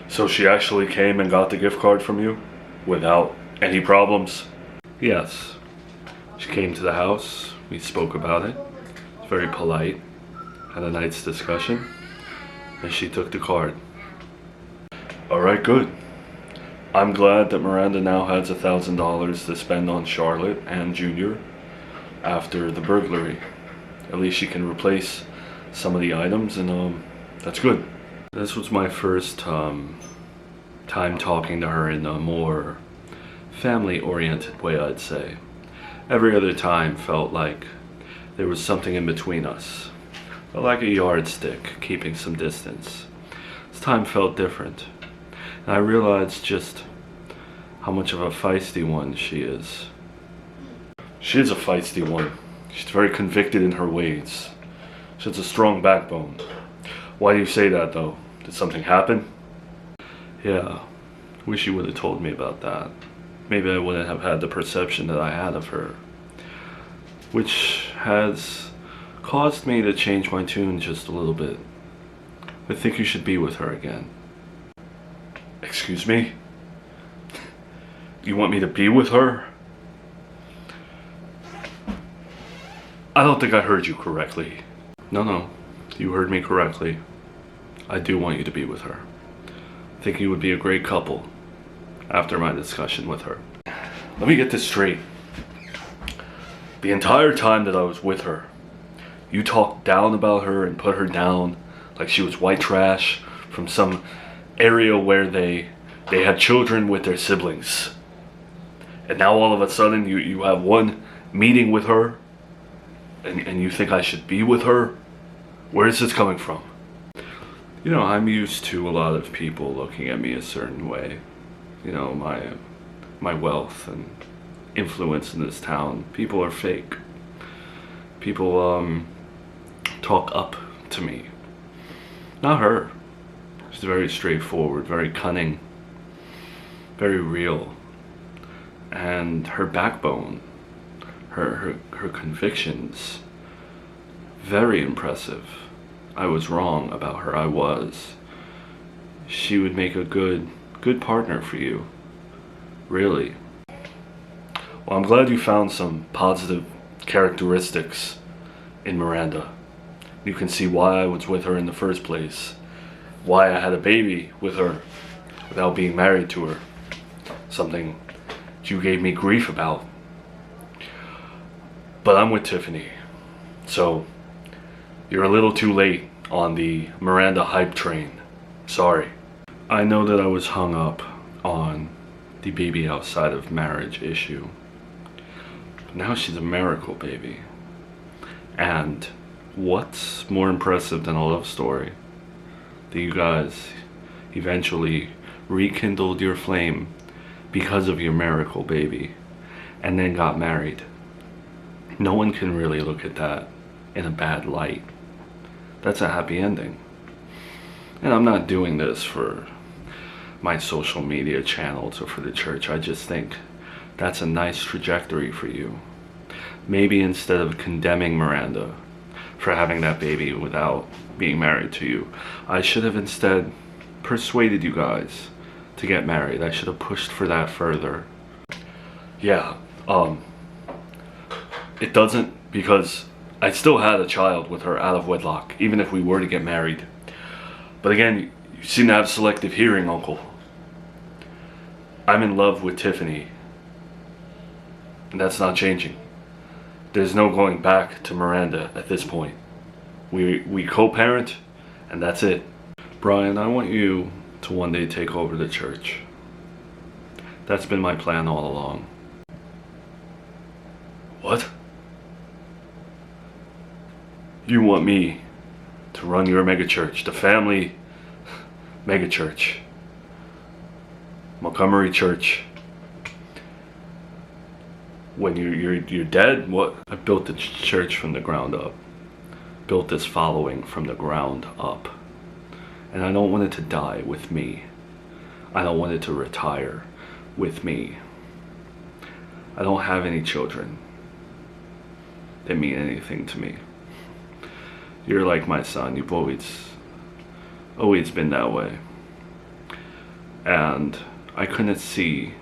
So she actually came and got the gift card from you? Without any problems? Yes. She came to the house, we spoke about it. Very polite. Had a nice discussion. And she took the card. Alright, good. I'm glad that Miranda now has $1,000 to spend on Charlotte and Junior after the burglary. At least she can replace some of the items, and that's good. This was my first time talking to her in a more family-oriented way, I'd say. Every other time felt like there was something in between us. Felt like a yardstick, keeping some distance. This time felt different. And I realized just how much of a feisty one she is. She is a feisty one. She's very convicted in her ways. She has a strong backbone. Why do you say that, though? Did something happen? Yeah, wish you would have told me about that. Maybe I wouldn't have had the perception that I had of her. Which has caused me to change my tune just a little bit. I think you should be with her again. Excuse me? You want me to be with her? I don't think I heard you correctly. No, you heard me correctly. I do want you to be with her. I think you would be a great couple after my discussion with her. Let me get this straight. The entire time that I was with her, you talked down about her and put her down like she was white trash from some area where they had children with their siblings. And now all of a sudden you have one meeting with her and you think I should be with her? Where is this coming from? You know, I'm used to a lot of people looking at me a certain way. You know, my wealth and influence in this town. People are fake. People talk up to me. Not her. She's very straightforward, very cunning, very real. And her backbone, her convictions, very impressive. I was wrong about her, I was. She would make a good partner for you. Really. Well, I'm glad you found some positive characteristics in Miranda. You can see why I was with her in the first place. Why I had a baby with her without being married to her. Something you gave me grief about. But I'm with Tiffany. So, you're a little too late on the Miranda hype train. Sorry. I know that I was hung up on the baby outside of marriage issue. But now she's a miracle baby. And what's more impressive than a love story? That you guys eventually rekindled your flame because of your miracle baby and then got married. No one can really look at that in a bad light. That's a happy ending. And I'm not doing this for my social media channels or for the church. I just think that's a nice trajectory for you. Maybe instead of condemning Miranda for having that baby without being married to you, I should have instead persuaded you guys to get married. I should have pushed for that further. Yeah, it doesn't, because I still had a child with her out of wedlock, even if we were to get married. But again, you seem to have selective hearing, Uncle. I'm in love with Tiffany. And that's not changing. There's no going back to Miranda at this point. We co-parent, and that's it. Brian, I want you to one day take over the church. That's been my plan all along. What? You want me to run your megachurch, the family megachurch, Montgomery Church? When you're dead? What? I built the church from the ground up. Built this following from the ground up. And I don't want it to die with me. I don't want it to retire with me. I don't have any children that mean anything to me. You're like my son. You've always been that way. And I couldn't see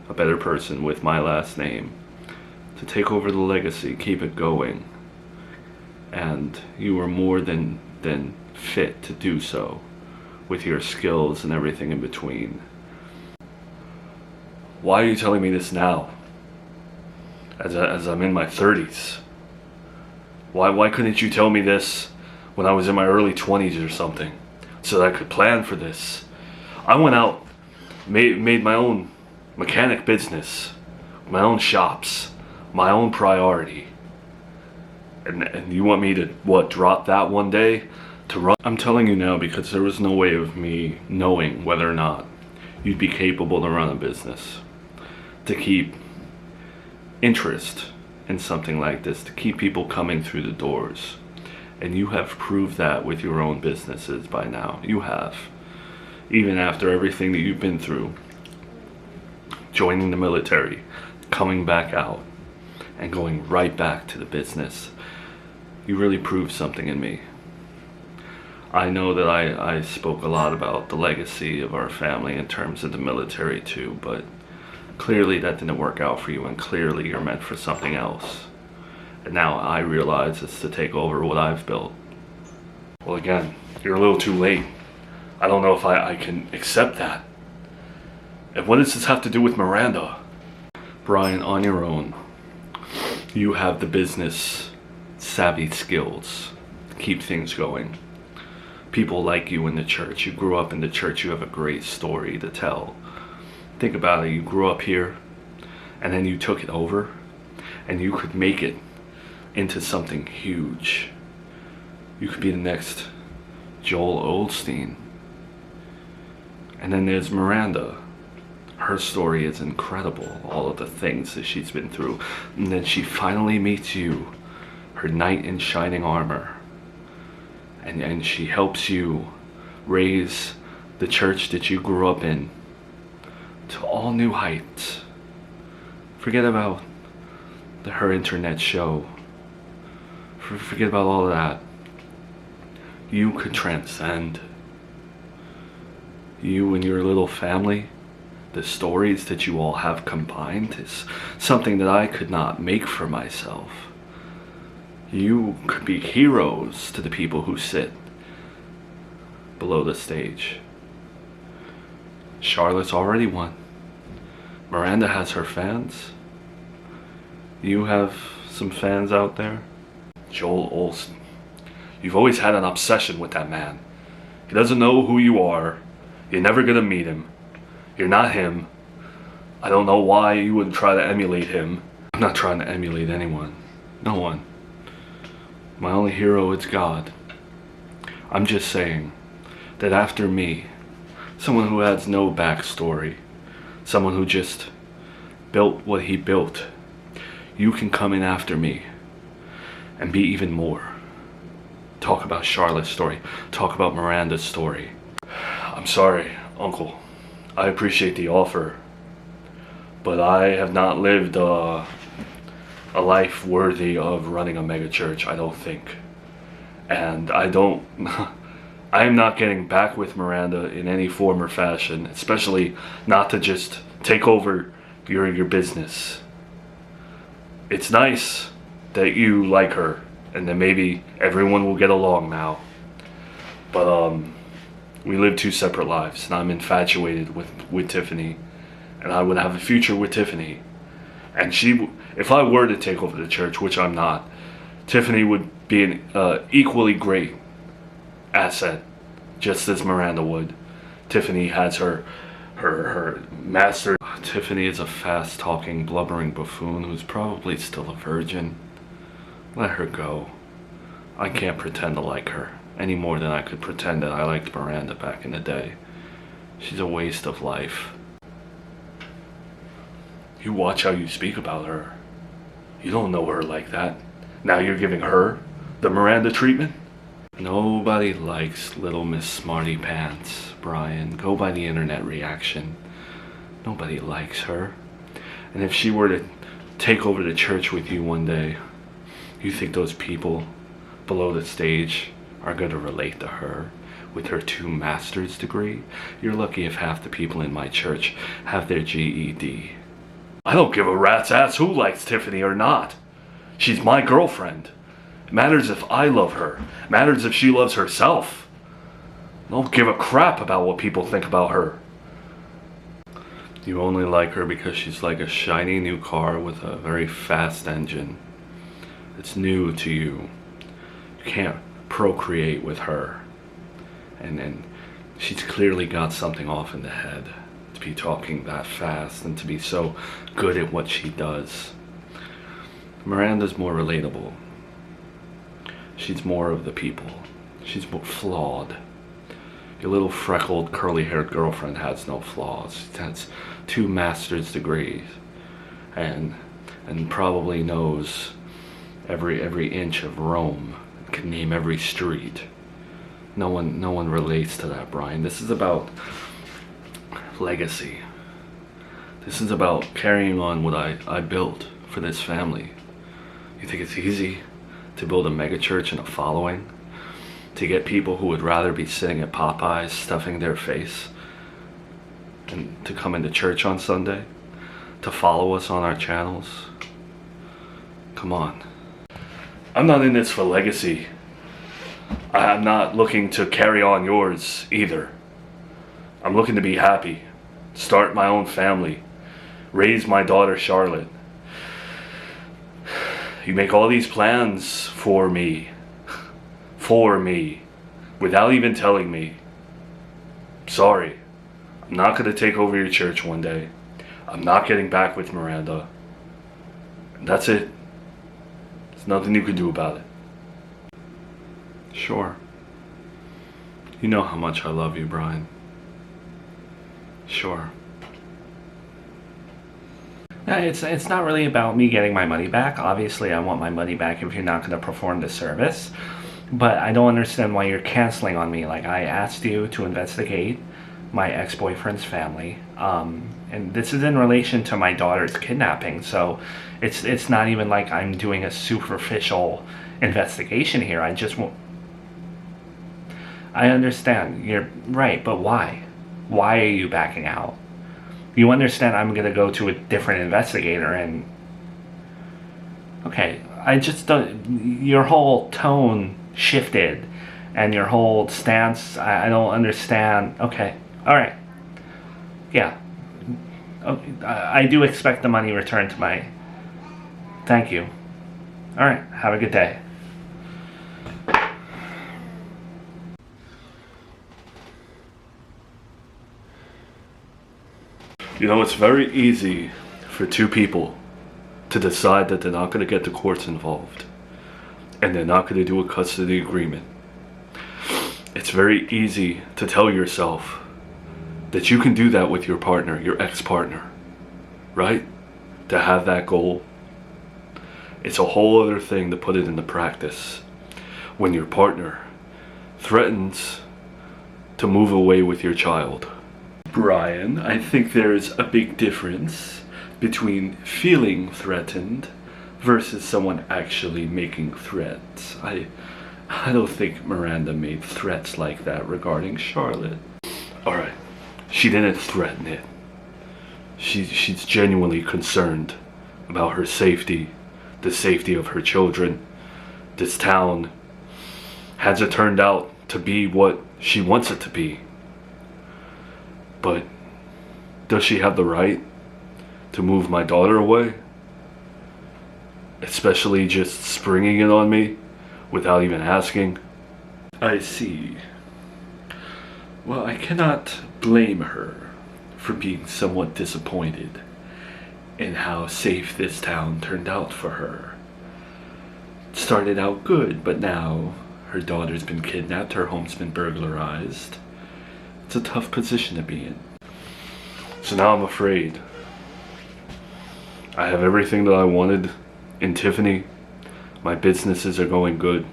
a better person with my last name to take over the legacy, keep it going. And you were more than fit to do so with your skills and everything in between. Why are you telling me this now? As I'm in my 30s? Why couldn't you tell me this when I was in my early 20s or something, so that I could plan for this? I went out, made my own mechanic business, my own shops, my own priority. And you want me to, what, drop that one day to run? I'm telling you now because there was no way of me knowing whether or not you'd be capable to run a business, to keep interest in something like this, to keep people coming through the doors. And you have proved that with your own businesses by now. You have. Even after everything that you've been through, joining the military, coming back out, and going right back to the business, you really proved something in me. I know that I spoke a lot about the legacy of our family in terms of the military too, but clearly that didn't work out for you, and clearly you're meant for something else. And now I realize it's to take over what I've built. Well, again, you're a little too late. I don't know if I can accept that. And what does this have to do with Miranda? Brian, on your own, you have the business savvy skills to keep things going. People like you in the church. You grew up in the church. You have a great story to tell. Think about it. You grew up here, and then you took it over, and you could make it into something huge. You could be the next Joel Osteen. And then there's Miranda. Her story is incredible, all of the things that she's been through. And then she finally meets you, her knight in shining armor. And she helps you raise the church that you grew up in to all new heights. Forget about her internet show. Forget about all of that. You could transcend. You and your little family, the stories that you all have combined is something that I could not make for myself. You could be heroes to the people who sit below the stage. Charlotte's already won. Miranda has her fans. You have some fans out there. Joel Olsen. You've always had an obsession with that man. He doesn't know who you are. You're never gonna meet him. You're not him. I don't know why you would try to emulate him. I'm not trying to emulate anyone. No one. My only hero is God. I'm just saying that after me, someone who has no backstory, someone who just built what he built, you can come in after me and be even more. Talk about Charlotte's story. Talk about Miranda's story. I'm sorry, Uncle. I appreciate the offer, but I have not lived a life worthy of running a mega church, I don't think. And I am not getting back with Miranda in any form or fashion, especially not to just take over your business. It's nice that you like her and that maybe everyone will get along now. But we live two separate lives, and I'm infatuated with Tiffany, and I would have a future with Tiffany. And if I were to take over the church, which I'm not, Tiffany would be an equally great asset, just as Miranda would. Tiffany has her master. Tiffany is a fast-talking, blubbering buffoon who's probably still a virgin. Let her go. I can't pretend to like her any more than I could pretend that I liked Miranda back in the day. She's a waste of life. You watch how you speak about her. You don't know her like that. Now you're giving her the Miranda treatment? Nobody likes little Miss Smarty Pants, Brian. Go by the internet reaction. Nobody likes her. And if she were to take over the church with you one day, you think those people below the stage are going to relate to her? with her 2 master's degree. You're lucky if half the people in my church have their GED. I don't give a rat's ass who likes Tiffany or not. She's my girlfriend. It matters if I love her. It matters if she loves herself. I don't give a crap about what people think about her. You only like her because she's like a shiny new car with a very fast engine. It's new to you. You can't procreate with her. And she's clearly got something off in the head to be talking that fast and to be so good at what she does. Miranda's more relatable. She's more of the people. She's more flawed. Your little freckled, curly-haired girlfriend has no flaws. She has 2 master's degrees and probably knows every inch of Rome, can name every street. No one relates to that, Brian. This is about legacy. This is about carrying on what I built for this family. You think it's easy to build a megachurch and a following? To get people who would rather be sitting at Popeyes stuffing their face and to come into church on Sunday? To follow us on our channels? Come on. I'm not in this for legacy. I'm not looking to carry on yours either. I'm looking to be happy, start my own family, raise my daughter Charlotte. You make all these plans for me, without even telling me. Sorry, I'm not going to take over your church one day. I'm not getting back with Miranda. That's it. There's nothing you can do about it. Sure. You know how much I love you, Brian. Sure. No, it's not really about me getting my money back. Obviously, I want my money back if you're not going to perform the service. But I don't understand why you're canceling on me. Like, I asked you to investigate my ex-boyfriend's family. And this is in relation to my daughter's kidnapping. So it's not even like I'm doing a superficial investigation here. I just want... I understand. You're right, but why? Why are you backing out? You understand I'm going to go to a different investigator and... Okay, I just don't... Your whole tone shifted and your whole stance, I don't understand. Okay, alright. Yeah. Okay, I do expect the money returned to my... Thank you. Alright, have a good day. You know, it's very easy for 2 people to decide that they're not going to get the courts involved and they're not going to do a custody agreement. It's very easy to tell yourself that you can do that with your partner, your ex-partner, right? To have that goal. It's a whole other thing to put it into practice when your partner threatens to move away with your child. Brian, I think there's a big difference between feeling threatened versus someone actually making threats. I don't think Miranda made threats like that regarding Charlotte. Alright, she didn't threaten it. She's genuinely concerned about her safety, the safety of her children. This town hasn't turned out to be what she wants it to be. But does she have the right to move my daughter away? Especially just springing it on me without even asking? I see. Well, I cannot blame her for being somewhat disappointed in how safe this town turned out for her. It started out good, but now her daughter's been kidnapped, her home's been burglarized. It's a tough position to be in. So now I'm afraid. I have everything that I wanted in Tiffany. My businesses are going good.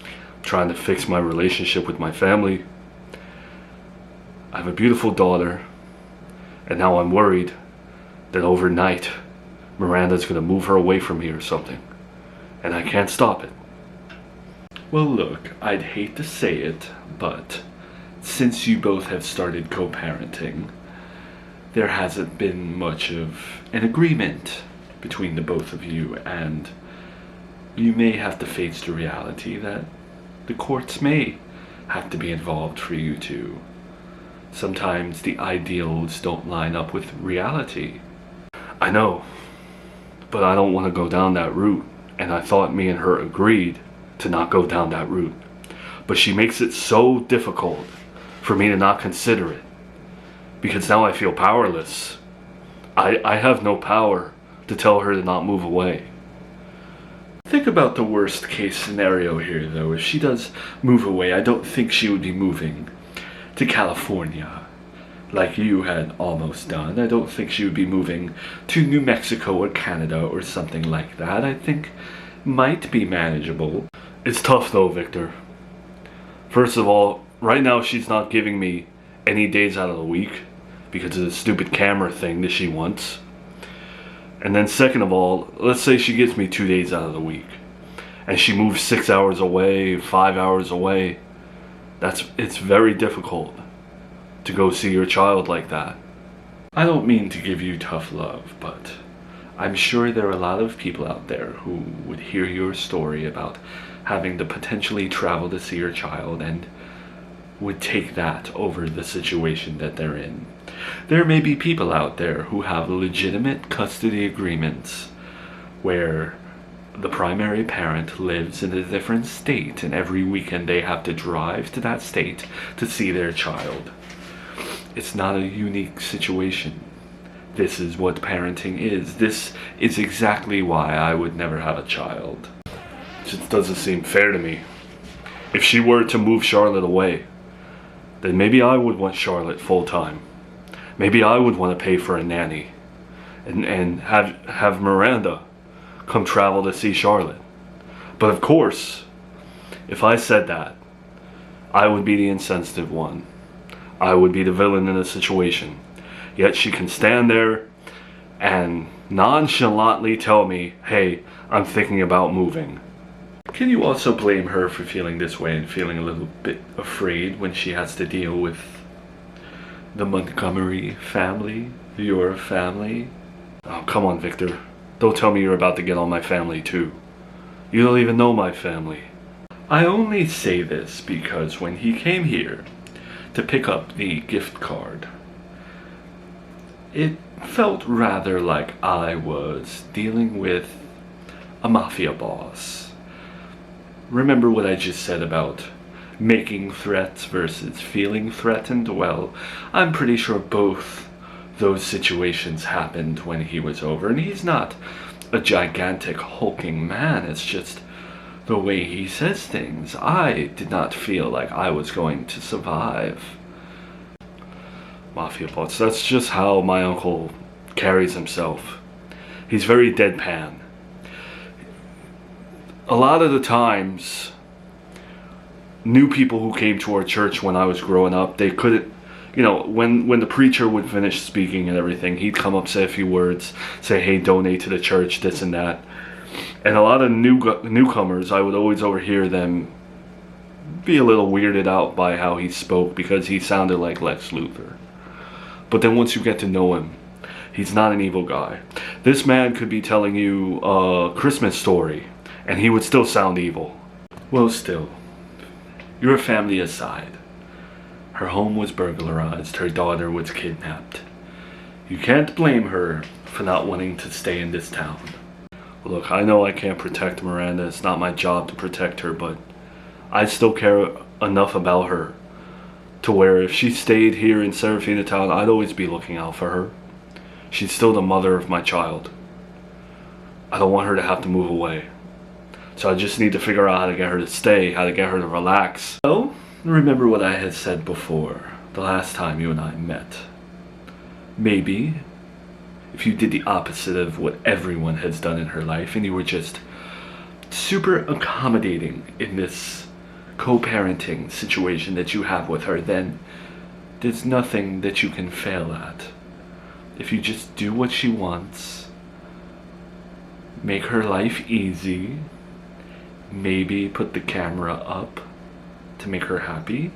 I'm trying to fix my relationship with my family. I have a beautiful daughter. And now I'm worried that overnight Miranda's going to move her away from me or something. And I can't stop it. Well, look, I'd hate to say it, but since you both have started co-parenting, there hasn't been much of an agreement between the both of you, and you may have to face the reality that the courts may have to be involved for you two. Sometimes the ideals don't line up with reality. I know, but I don't want to go down that route, and I thought me and her agreed to not go down that route. But she makes it so difficult for me to not consider it, because now I feel powerless. I have no power to tell her to not move away. Think about the worst case scenario here, though. If she does move away, I don't think she would be moving to California like you had almost done. I don't think she would be moving to New Mexico or Canada or something like that. I think might be manageable. It's tough though, Victor. First of all, right now she's not giving me any days out of the week because of the stupid camera thing that she wants. And then second of all, let's say she gives me 2 days out of the week and she moves 6 hours away, 5 hours away. It's very difficult to go see your child like that. I don't mean to give you tough love, but I'm sure there are a lot of people out there who would hear your story about having to potentially travel to see your child and would take that over the situation that they're in. There may be people out there who have legitimate custody agreements where the primary parent lives in a different state and every weekend they have to drive to that state to see their child. It's not a unique situation. This is what parenting is. This is exactly why I would never have a child. It just doesn't seem fair to me. If she were to move Charlotte away, then maybe I would want Charlotte full time. Maybe I would want to pay for a nanny and have Miranda come travel to see Charlotte. But of course, if I said that, I would be the insensitive one. I would be the villain in the situation. Yet she can stand there and nonchalantly tell me, hey, I'm thinking about moving. Can you also blame her for feeling this way and feeling a little bit afraid when she has to deal with the Montgomery family, your family? Oh, come on, Victor. Don't tell me you're about to get on my family too. You don't even know my family. I only say this because when he came here to pick up the gift card, it felt rather like I was dealing with a mafia boss. Remember what I just said about making threats versus feeling threatened? Well, I'm pretty sure both those situations happened when he was over, and he's not a gigantic hulking man. It's just the way he says things. I did not feel like I was going to survive. Mafia boss, that's just how my uncle carries himself. He's very deadpan. A lot of the times, new people who came to our church when I was growing up, they couldn't, when the preacher would finish speaking and everything, he'd come up, say a few words, say, hey, donate to the church, this and that. And a lot of newcomers, I would always overhear them be a little weirded out by how he spoke because he sounded like Lex Luthor. But then once you get to know him, he's not an evil guy. This man could be telling you a Christmas story, and he would still sound evil. Well, still, your family aside, her home was burglarized, her daughter was kidnapped. You can't blame her for not wanting to stay in this town. Look, I know I can't protect Miranda. It's not my job to protect her, but I still care enough about her to where if she stayed here in Serafina town, I'd always be looking out for her. She's still the mother of my child. I don't want her to have to move away. So I just need to figure out how to get her to stay, how to get her to relax. So, remember what I had said before, the last time you and I met. Maybe, if you did the opposite of what everyone has done in her life, and you were just super accommodating in this co-parenting situation that you have with her, then there's nothing that you can fail at. If you just do what she wants, make her life easy, maybe put the camera up to make her happy,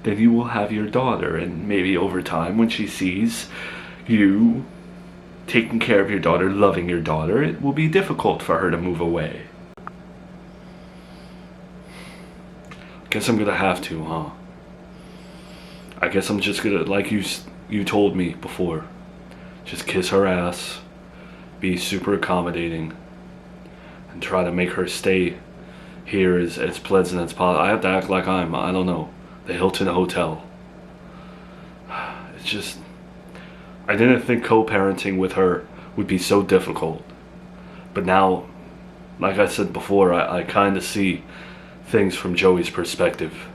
then you will have your daughter, and maybe over time when she sees you taking care of your daughter, loving your daughter, it will be difficult for her to move away. Guess I'm gonna have to, huh? I guess I'm just gonna, like you told me before, just kiss her ass, be super accommodating, and try to make her stay here as pleasant as possible. I have to act like I don't know, the Hilton Hotel. It's just, I didn't think co-parenting with her would be so difficult. But now, like I said before, I kind of see things from Joey's perspective.